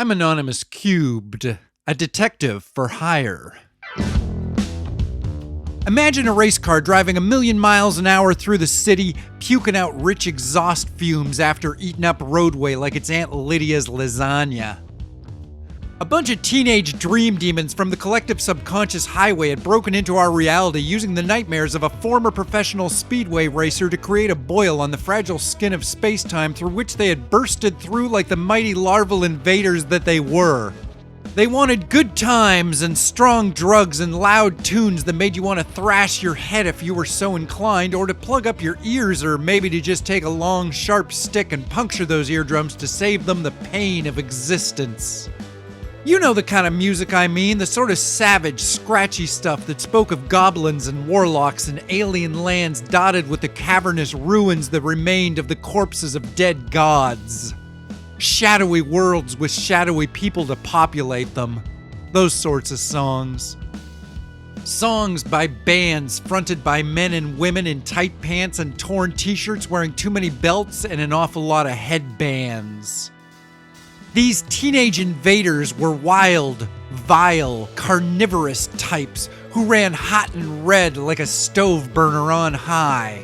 I'm Anonymous Cubed, a detective for hire. Imagine a race car driving 1,000,000 miles an hour through the city, puking out rich exhaust fumes after eating up roadway like it's Aunt Lydia's lasagna. A bunch of teenage dream demons from the collective subconscious highway had broken into our reality using the nightmares of a former professional speedway racer to create a boil on the fragile skin of space-time through which they had bursted through like the mighty larval invaders that they were. They wanted good times and strong drugs and loud tunes that made you want to thrash your head if you were so inclined, or to plug up your ears, or maybe to just take a long, sharp stick and puncture those eardrums to save them the pain of existence. You know the kind of music I mean, the sort of savage, scratchy stuff that spoke of goblins and warlocks and alien lands dotted with the cavernous ruins that remained of the corpses of dead gods. Shadowy worlds with shadowy people to populate them. Those sorts of songs. Songs by bands fronted by men and women in tight pants and torn t-shirts wearing too many belts and an awful lot of headbands. These teenage invaders were wild, vile, carnivorous types who ran hot and red like a stove burner on high.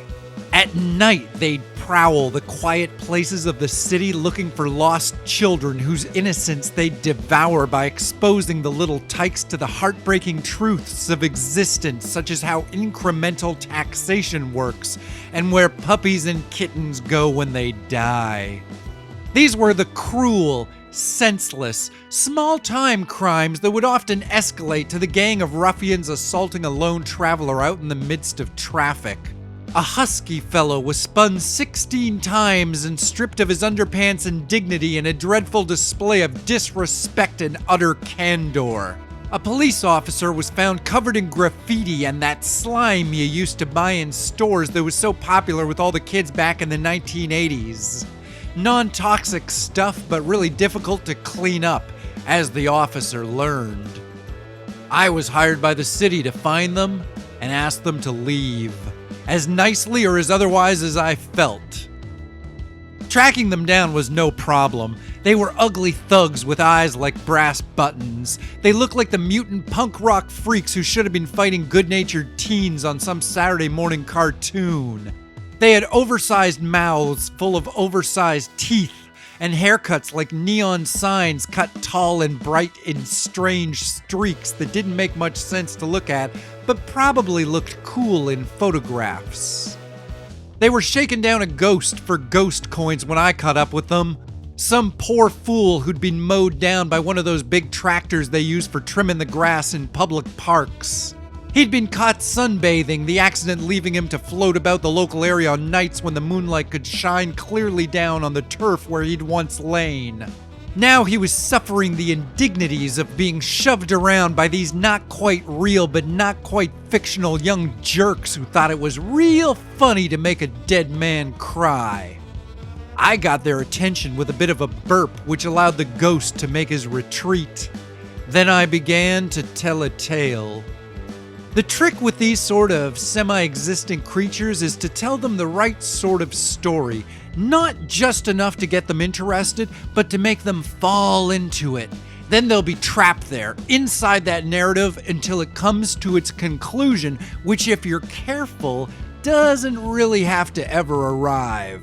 At night, they'd prowl the quiet places of the city looking for lost children whose innocence they'd devour by exposing the little tykes to the heartbreaking truths of existence, such as how incremental taxation works and where puppies and kittens go when they die. These were the cruel, senseless, small-time crimes that would often escalate to the gang of ruffians assaulting a lone traveler out in the midst of traffic. A husky fellow was spun 16 times and stripped of his underpants and dignity in a dreadful display of disrespect and utter candor. A police officer was found covered in graffiti and that slime you used to buy in stores that was so popular with all the kids back in the 1980s. Non-toxic stuff, but really difficult to clean up, as the officer learned. I was hired by the city to find them and ask them to leave, as nicely or as otherwise as I felt. Tracking them down was no problem. They were ugly thugs with eyes like brass buttons. They looked like the mutant punk rock freaks who should have been fighting good-natured teens on some Saturday morning cartoon. They had oversized mouths full of oversized teeth and haircuts like neon signs cut tall and bright in strange streaks that didn't make much sense to look at, but probably looked cool in photographs. They were shaking down a ghost for ghost coins when I caught up with them. Some poor fool who'd been mowed down by one of those big tractors they use for trimming the grass in public parks. He'd been caught sunbathing, the accident leaving him to float about the local area on nights when the moonlight could shine clearly down on the turf where he'd once lain. Now he was suffering the indignities of being shoved around by these not quite real but not quite fictional young jerks who thought it was real funny to make a dead man cry. I got their attention with a bit of a burp which allowed the ghost to make his retreat. Then I began to tell a tale. The trick with these sort of semi-existent creatures is to tell them the right sort of story, not just enough to get them interested, but to make them fall into it. Then they'll be trapped there, inside that narrative, until it comes to its conclusion, which, if you're careful, doesn't really have to ever arrive.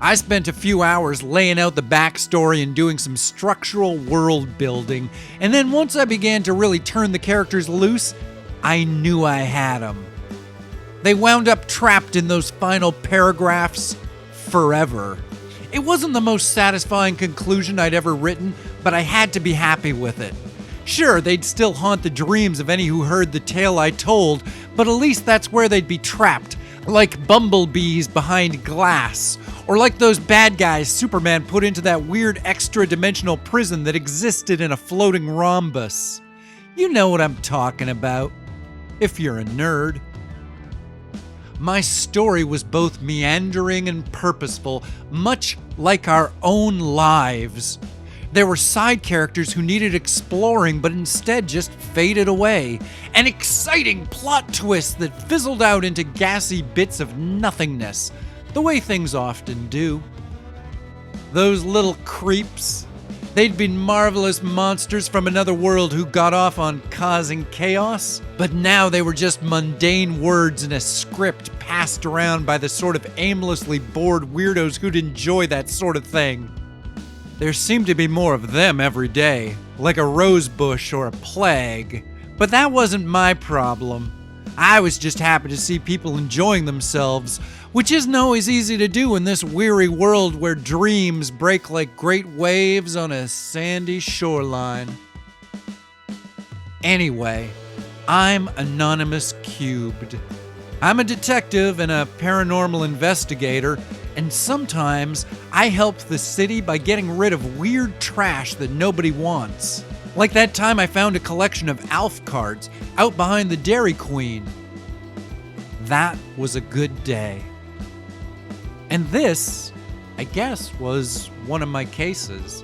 I spent a few hours laying out the backstory and doing some structural world building, and then once I began to really turn the characters loose, I knew I had them. They wound up trapped in those final paragraphs forever. It wasn't the most satisfying conclusion I'd ever written, but I had to be happy with it. Sure, they'd still haunt the dreams of any who heard the tale I told, but at least that's where they'd be trapped, like bumblebees behind glass, or like those bad guys Superman put into that weird extra-dimensional prison that existed in a floating rhombus. You know what I'm talking about, if you're a nerd. My story was both meandering and purposeful, much like our own lives. There were side characters who needed exploring but instead just faded away, and exciting plot twists that fizzled out into gassy bits of nothingness, the way things often do. Those little creeps, They'd been marvelous monsters from another world who got off on causing chaos, but now they were just mundane words in a script passed around by the sort of aimlessly bored weirdos who'd enjoy that sort of thing. There seemed to be more of them every day, like a rose bush or a plague. But that wasn't my problem. I was just happy to see people enjoying themselves, which isn't always easy to do in this weary world where dreams break like great waves on a sandy shoreline. Anyway, I'm Anonymous Cubed. I'm a detective and a paranormal investigator, and sometimes I help the city by getting rid of weird trash that nobody wants. Like that time I found a collection of Alf cards out behind the Dairy Queen. That was a good day. And this, I guess, was one of my cases.